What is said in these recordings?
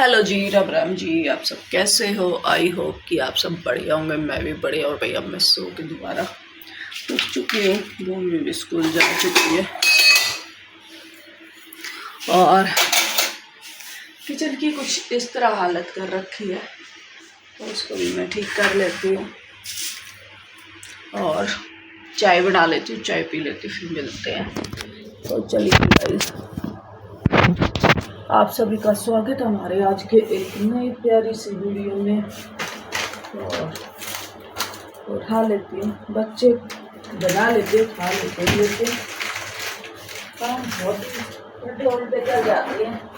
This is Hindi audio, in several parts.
हेलो जी, राम राम जी। आप सब कैसे हो? आई होप कि आप सब बढ़िया होंगे। मैं भी बढ़िया। और भैया मैं सो के दोबारा उठ चुकी हूँ। भूमि भी स्कूल जा चुकी है और किचन की कुछ इस तरह हालत कर रखी है, तो उसको भी मैं ठीक कर लेती हूँ और चाय बना लेती हूँ, चाय पी लेती हूँ, फिर मिलते हैं। तो चलिए गाइस, आप सभी का स्वागत है हमारे आज के एक नई प्यारी सी वीडियो में। और उठा लेती हूँ, बच्चे बना लेते, खा लेते, लेकिन काम बहुत उल्टे उल्टे कर जाती है।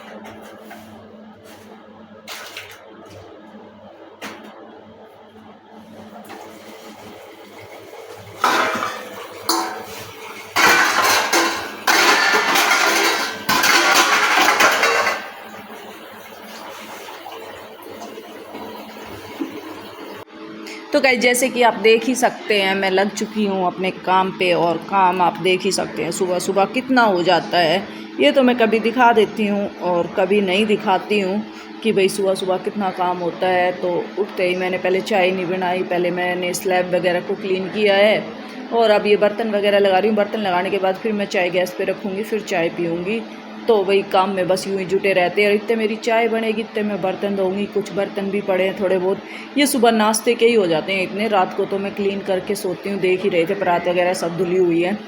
तो गाइस, जैसे कि आप देख ही सकते हैं, मैं लग चुकी हूँ अपने काम पे और काम आप देख ही सकते हैं सुबह सुबह कितना हो जाता है। ये तो मैं कभी दिखा देती हूँ और कभी नहीं दिखाती हूँ कि भाई सुबह सुबह कितना काम होता है। तो उठते ही मैंने पहले चाय नहीं बनाई, पहले मैंने स्लैब वगैरह को क्लीन किया है और अब ये बर्तन वगैरह लगा रही हूँ। बर्तन लगाने के बाद फिर मैं चाय गैस पे रखूँगी, फिर चाय पीऊँगी। तो वही काम में बस यूँ ही जुटे रहते हैं और इतने मेरी चाय बनेगी, इतने मैं बर्तन धोऊँगी। कुछ बर्तन भी पड़े हैं थोड़े बहुत, ये सुबह नाश्ते के ही हो जाते हैं इतने। रात को तो मैं क्लीन करके सोती हूँ, देख ही रहे थे परात वगैरह सब धुली हुई है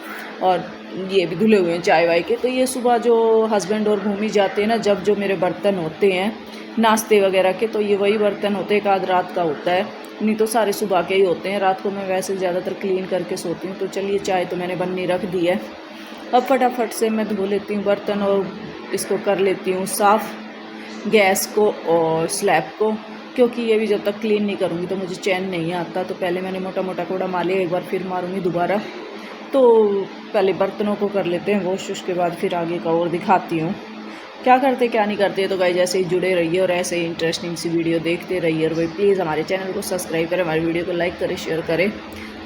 और ये भी धुले हुए हैं चाय वाय के। तो ये सुबह जो हस्बैंड और भूमि जाते हैं ना, जब जो मेरे बर्तन होते हैं नाश्ते वगैरह के, तो ये वही बर्तन होते हैं। एक आध रात का होता है, नहीं तो सारे सुबह के ही होते हैं। रात को मैं वैसे ज़्यादातर क्लीन करके सोती हूँ। तो चलिए, चाय तो मैंने बननी रख दी है, अब फटाफट से मैं धो लेती हूँ बर्तन और इसको कर लेती हूँ साफ़, गैस को और स्लैब को, क्योंकि ये भी जब तक क्लीन नहीं करूँगी तो मुझे चैन नहीं आता। तो पहले मैंने मोटा मोटा कूड़ा मार लिया, एक बार फिर मारूँगी दोबारा। तो पहले बर्तनों को कर लेते हैं वॉश, उसके बाद फिर आगे का और दिखाती हूँ क्या करते क्या नहीं करते। तो गाइस, जैसे ही जुड़े रहिए और ऐसे ही इंटरेस्टिंग सी वीडियो देखते रहिए। और भाई प्लीज़ हमारे चैनल को सब्सक्राइब करें, हमारी वीडियो को लाइक करें, शेयर करें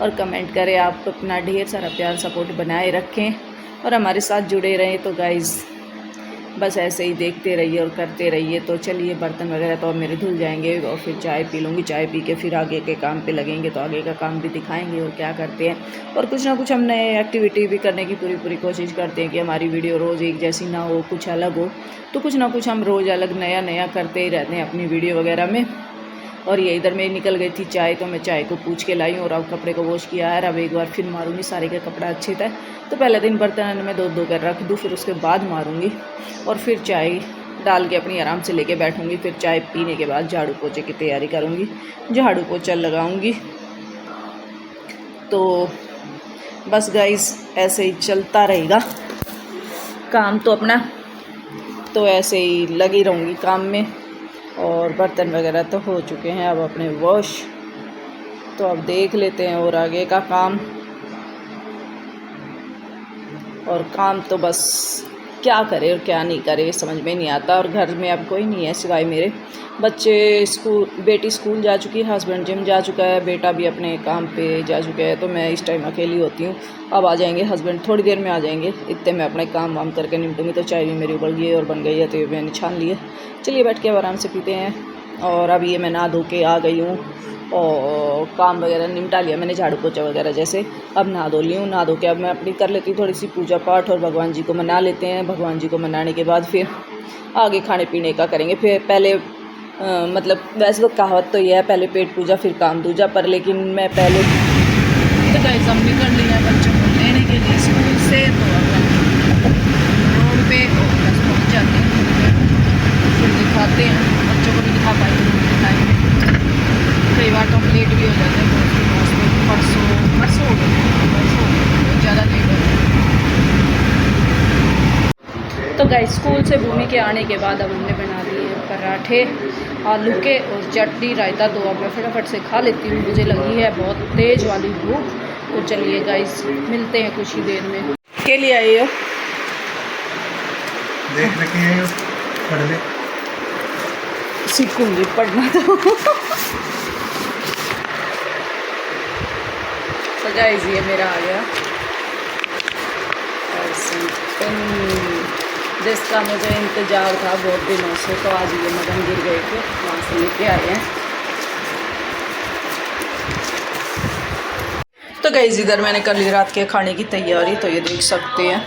और कमेंट करें। आप अपना ढेर सारा प्यार सपोर्ट बनाए रखें और हमारे साथ जुड़े रहें। तो गाइस, बस ऐसे ही देखते रहिए और करते रहिए। तो चलिए, बर्तन वगैरह तो अब मेरे धुल जाएंगे और फिर चाय पी लूँगी। चाय पी के फिर आगे के काम पे लगेंगे, तो आगे का काम भी दिखाएंगे और क्या करते हैं। और कुछ ना कुछ हम नए एक्टिविटी भी करने की पूरी कोशिश करते हैं कि हमारी वीडियो रोज़ एक जैसी ना हो, कुछ अलग हो। तो कुछ ना कुछ हम रोज़ अलग नया नया करते ही रहते हैं अपनी वीडियो वगैरह में। और ये इधर मेरी निकल गई थी चाय, तो मैं चाय को पूछ के लाई हूँ और अब कपड़े को वॉश किया है। अब एक बार फिर मारूंगी सारे का कपड़ा अच्छे था। तो पहले दिन बर्तन में धो कर रख दूँ, फिर उसके बाद मारूंगी और फिर चाय डाल के अपनी आराम से लेके बैठूंगी। फिर चाय पीने के बाद झाड़ू पोछे की तैयारी करूँगी, झाड़ू पोछा लगाऊँगी। तो बस गाइस, ऐसे ही चलता रहेगा काम तो अपना, तो ऐसे ही लगी रहूँगी काम में। और बर्तन वगैरह तो हो चुके हैं अब अपने वॉश, तो अब देख लेते हैं और आगे का काम। और काम तो बस क्या करे और क्या नहीं करे समझ में नहीं आता। और घर में अब कोई नहीं है सिवाय मेरे बच्चे। बेटी स्कूल जा चुकी है, हस्बैंड जिम जा चुका है, बेटा भी अपने काम पे जा चुका है। तो मैं इस टाइम अकेली होती हूँ। अब आ जाएंगे हस्बैंड, थोड़ी देर में आ जाएंगे, इतने मैं अपने काम वाम करके निपटूँगी। तो चाय भी मेरी उबल गई है और बन गई है, तो ये मैंने छान ली है। चलिए बैठ के अब आराम से पीते हैं। और अब ये मैं नहा धो के आ गई हूँ और काम वगैरह निपटा लिया मैंने, झाड़ू पोछा वगैरह जैसे। अब नहा धो ली हूँ, नहा धो के अब मैं अपनी कर लेती हूँ थोड़ी सी पूजा पाठ और भगवान जी को मना लेते हैं। भगवान जी को मनाने के बाद फिर आगे खाने पीने का करेंगे। फिर पहले मतलब वैसे तो कहावत तो ये है, पहले पेट पूजा फिर काम दूजा, पर लेकिन मैं पहले तो गाइस हम निकल लिए हैं बच्चों को लेने के लिए स्कूल से। तो रोड पे बस पहुँच जाते हैं, फिर दिखाते हैं। बच्चों को भी दिखा पाएंगे, दिखाएंगे। कई बार तो हम लेट भी हो जाते हैं, परसों हो गए, बहुत ज़्यादा लेट हो गए। तो गाइस, स्कूल से भूमि के आने के बाद अब हमने बना लिए पराठे आलू के और चटनी रायता। तो अब मैं फटाफट से खा लेती हूँ, मुझे लगी है बहुत तेज़ वाली भूख। तो चलिए गाइस, मिलते हैं कुछ ही देर में। के लिए आए हो? देख रखे पढ़ ले, सीखूंगी पढ़ना तो। तो गाइस, ये मेरा आ गया जिसका मुझे इंतज़ार था बहुत दिनों से। तो आज ये मगन गिर गए थे, वहाँ से लेके आए हैं। तो गाइस इधर मैंने कर ली रात के खाने की तैयारी। तो ये देख सकते हैं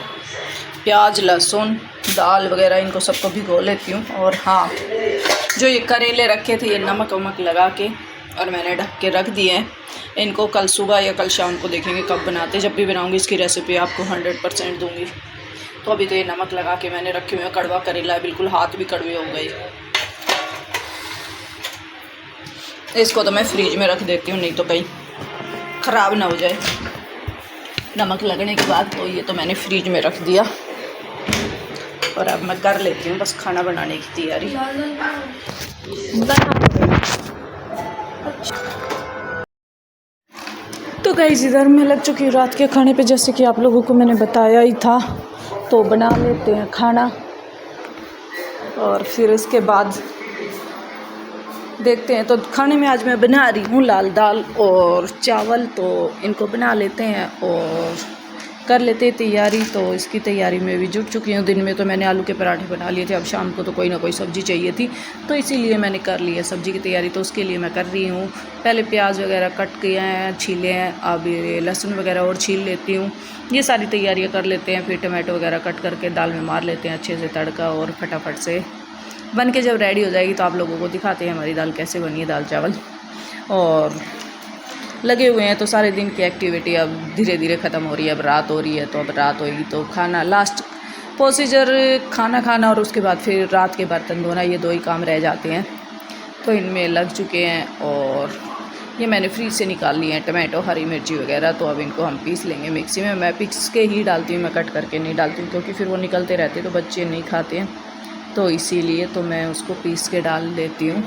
प्याज, लहसुन, दाल वगैरह इनको सबको भिगो लेती हूँ। और हाँ, जो ये करेले रखे थे ये नमक वमक लगा के और मैंने ढक के रख दिए हैं। इनको कल सुबह या कल शाम को देखेंगे कब बनाते। जब भी बनाऊंगी इसकी रेसिपी आपको 100% दूंगी। तो अभी तो ये नमक लगा के मैंने रखे हुए हैं। कड़वा करेला है, बिल्कुल हाथ भी कड़वे हो गए। इसको तो मैं फ्रिज में रख देती हूँ, नहीं तो कहीं ख़राब ना हो जाए नमक लगने के बाद। तो ये तो मैंने फ्रिज में रख दिया और अब मैं कर लेती हूँ बस खाना बनाने की तैयारी। तो गाइस इधर मैं लग चुकी हूँ रात के खाने पे, जैसे कि आप लोगों को मैंने बताया ही था। तो बना लेते हैं खाना और फिर इसके बाद देखते हैं। तो खाने में आज मैं बना रही हूँ लाल दाल और चावल। तो इनको बना लेते हैं और कर लेते हैं तैयारी। तो इसकी तैयारी में भी जुट चुकी हूँ। दिन में तो मैंने आलू के पराठे बना लिए थे, अब शाम को तो कोई ना कोई सब्ज़ी चाहिए थी, तो इसीलिए मैंने कर ली है सब्ज़ी की तैयारी। तो उसके लिए मैं कर रही हूँ, पहले प्याज वगैरह कट किए हैं, छीले हैं, अब ये लहसुन वगैरह और छील लेती हूँ। ये सारी तैयारियाँ कर लेते हैं। फिर टमाटो वगैरह कट करके दाल में मार लेते हैं अच्छे से तड़का, और फटाफट से बन के जब रेडी हो जाएगी तो आप लोगों को दिखाते हैं हमारी दाल कैसे बनी है, दाल चावल। और लगे हुए हैं तो सारे दिन की एक्टिविटी अब धीरे धीरे ख़त्म हो रही है। अब रात हो रही है, तो अब रात होगी तो खाना, लास्ट प्रोसीजर खाना खाना और उसके बाद फिर रात के बर्तन धोना, ये दो ही काम रह जाते हैं। तो इनमें लग चुके हैं। और ये मैंने फ्रीज से निकाल लिए हैं टमाटो, हरी मिर्ची वगैरह। तो अब इनको हम पीस लेंगे मिक्सी में। मैं पीस के ही डालती हूँ, मैं कट करके नहीं डालती हूँ, क्योंकि फिर वो निकलते रहते तो बच्चे नहीं खाते हैं। तो इसीलिए तो मैं उसको पीस के डाल देती हूँ,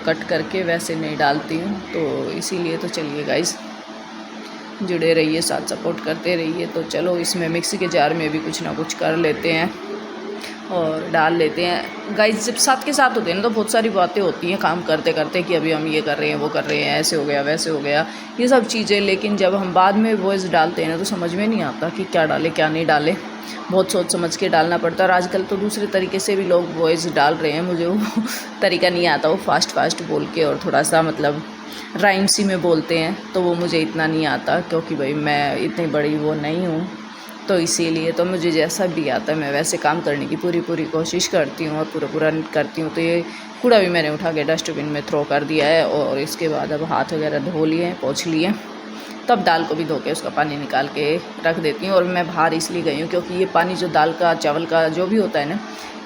कट करके वैसे नहीं डालती हूँ। तो इसीलिए तो चलिए गाइस जुड़े रहिए, साथ सपोर्ट करते रहिए। तो चलो इसमें मिक्सी के जार में भी कुछ ना कुछ कर लेते हैं और डाल लेते हैं। गाइस जब साथ के साथ होते हैं ना तो बहुत सारी बातें होती हैं काम करते करते, कि अभी हम ये कर रहे हैं, वो कर रहे हैं, ऐसे हो गया, वैसे हो गया, ये सब चीज़ें। लेकिन जब हम बाद में वॉइस डालते हैं ना तो समझ में नहीं आता कि क्या डालें क्या नहीं डालें। बहुत सोच समझ के डालना पड़ता है। और आजकल तो दूसरे तरीके से भी लोग वॉइस डाल रहे हैं, मुझे वो तरीका नहीं आता। वो फास्ट बोल के और थोड़ा सा मतलब राइम सी में बोलते हैं, तो वो मुझे इतना नहीं आता, क्योंकि भाई मैं इतनी बड़ी वो नहीं हूँ। तो इसीलिए तो मुझे जैसा भी आता है मैं वैसे काम करने की पूरी कोशिश करती हूँ और पूरा करती हूँ। तो ये कूड़ा भी मैंने उठा के डस्टबिन में थ्रो कर दिया है। और इसके बाद अब हाथ वगैरह धो लिए, पोंछ लिए। तब दाल को भी धो के उसका पानी निकाल के रख देती हूँ। और मैं बाहर इसलिए गई हूँ क्योंकि ये पानी जो दाल का, चावल का जो भी होता है ना,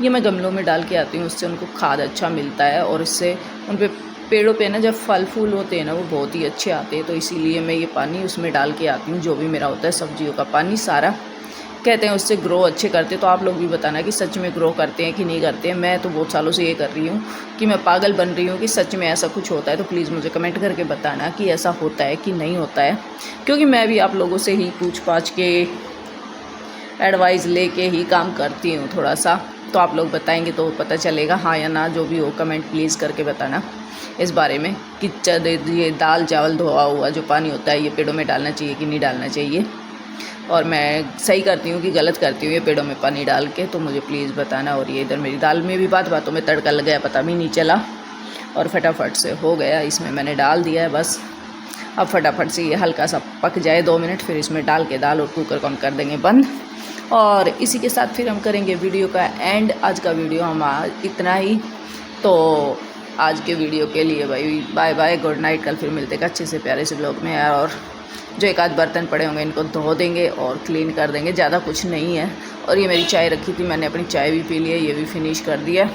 ये मैं गमलों में डाल के आती हूँ। उससे उनको खाद अच्छा मिलता है और इससे उन पे पेड़ों पे ना जब फल फूल होते हैं ना वो बहुत ही अच्छे आते हैं। तो इसीलिए मैं ये पानी उसमें डाल के आती हूँ, जो भी मेरा होता है सब्जियों का पानी सारा। कहते हैं उससे ग्रो अच्छे करते। तो आप लोग भी बताना कि सच में ग्रो करते हैं कि नहीं करते हैं। मैं तो बहुत सालों से ये कर रही हूँ कि मैं पागल बन रही हूँ कि सच में ऐसा कुछ होता है। तो प्लीज़ मुझे कमेंट करके बताना कि ऐसा होता है कि नहीं होता है, क्योंकि मैं भी आप लोगों से ही पूछ पाछ के एडवाइस लेके ही काम करती हूँ थोड़ा सा। तो आप लोग बताएंगे तो पता चलेगा हाँ या ना, जो भी हो कमेंट प्लीज़ करके बताना इस बारे में कि ये दाल चावल धोआ हुआ जो पानी होता है ये पेड़ों में डालना चाहिए कि नहीं डालना चाहिए। और मैं सही करती हूँ कि गलत करती हूँ ये पेड़ों में पानी डाल के, तो मुझे प्लीज़ बताना। और ये इधर मेरी दाल में भी बातों में तड़का लग गया, पता भी नहीं चला और फटाफट से हो गया। इसमें मैंने डाल दिया है बस। अब फटाफट से ये हल्का सा पक जाए 2 मिनट, फिर इसमें डाल के दाल और कुकर को हम कर देंगे बंद। और इसी के साथ फिर हम करेंगे वीडियो का एंड। आज का वीडियो हम इतना ही। तो आज के वीडियो के लिए भाई बाय बाय, गुड नाइट। कल फिर मिलते हैं अच्छे से प्यारे से ब्लॉग में। और जो एक आध बर्तन पड़े होंगे इनको धो देंगे और क्लीन कर देंगे, ज़्यादा कुछ नहीं है। और ये मेरी चाय रखी थी, मैंने अपनी चाय भी पी ली है, ये भी फिनिश कर दिया।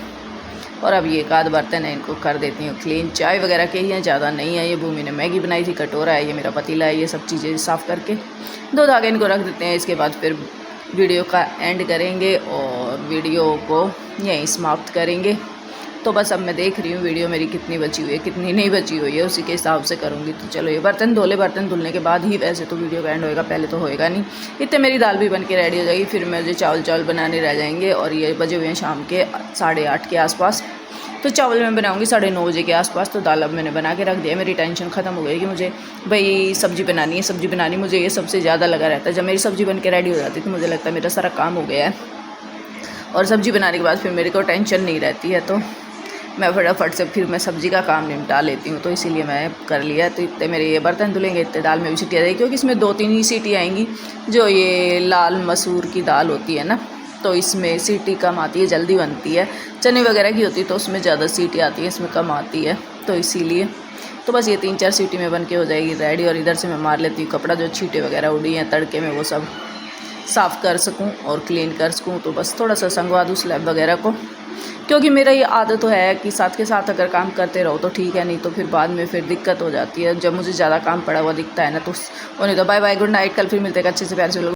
और अब ये एक आध बर्तन है इनको कर देती हूँ क्लीन। चाय वगैरह के ही हैं, ज़्यादा नहीं है। ये भूमि ने मैगी बनाई थी, कटोरा है, ये मेरा पतीला है, ये सब चीज़ें साफ़ करके दो धागे इनको रख देते हैं। इसके बाद फिर वीडियो का एंड करेंगे और वीडियो को यहीं समाप्त करेंगे। तो बस अब मैं देख रही हूँ वीडियो मेरी कितनी बची हुई है कितनी नहीं बची हुई है, उसी के हिसाब से करूँगी। तो चलो ये बर्तन धो ले, बर्तन धुलने के बाद ही वैसे तो वीडियो का एंड होएगा, पहले तो होएगा नहीं। इतने मेरी दाल भी बन के रेडी हो जाएगी, फिर मुझे चावल बनाने रह जाएंगे। और ये बजे हुए हैं शाम के 8:30 के आसपास। तो चावल मैं बनाऊँगी 9:30 बजे के आसपास। तो दाल अब मैंने बना के रख दिया। मेरी टेंशन ख़त्म हो गई कि मुझे भाई सब्ज़ी बनानी। मुझे ये सबसे ज़्यादा लगा रहता है। जब मेरी सब्ज़ी बन के रेडी हो जाती है तो मुझे लगता है मेरा सारा काम हो गया है। और सब्ज़ी बनाने के बाद फिर मेरे को टेंशन नहीं रहती है, तो मैं फटाफट से फिर मैं सब्ज़ी का काम निपटा लेती हूँ। तो इसीलिए मैं कर लिया। तो इतने मेरे ये बर्तन धुलेंगे, इतने दाल में भी सीटी आ जाएगी, क्योंकि इसमें 2-3 ही सीटी आएंगी। जो ये लाल मसूर की दाल होती है ना, तो इसमें सीटी कम आती है, जल्दी बनती है। चने वगैरह की होती है तो उसमें ज़्यादा सीटी आती है, इसमें कम आती है। तो इसीलिए तो बस ये 3-4 सीटी में बन के हो जाएगी रेडी। और इधर से मैं मार लेती हूँ कपड़ा, जो छींटे वगैरह उड़ी हैं तड़के में, वो सब साफ़ कर सकूँ और क्लीन कर सकूँ। तो बस थोड़ा सा संगवा दूँ स्लैब वगैरह को, क्योंकि मेरा ये आदत तो है कि साथ के साथ अगर काम करते रहो तो ठीक है, नहीं तो फिर बाद में फिर दिक्कत हो जाती है। जब मुझे ज़्यादा काम पड़ा हुआ दिखता है ना तो। और नहीं तो बाय बाय, गुड नाइट। कल फिर मिलते हैं अच्छे से प्यार से लोग।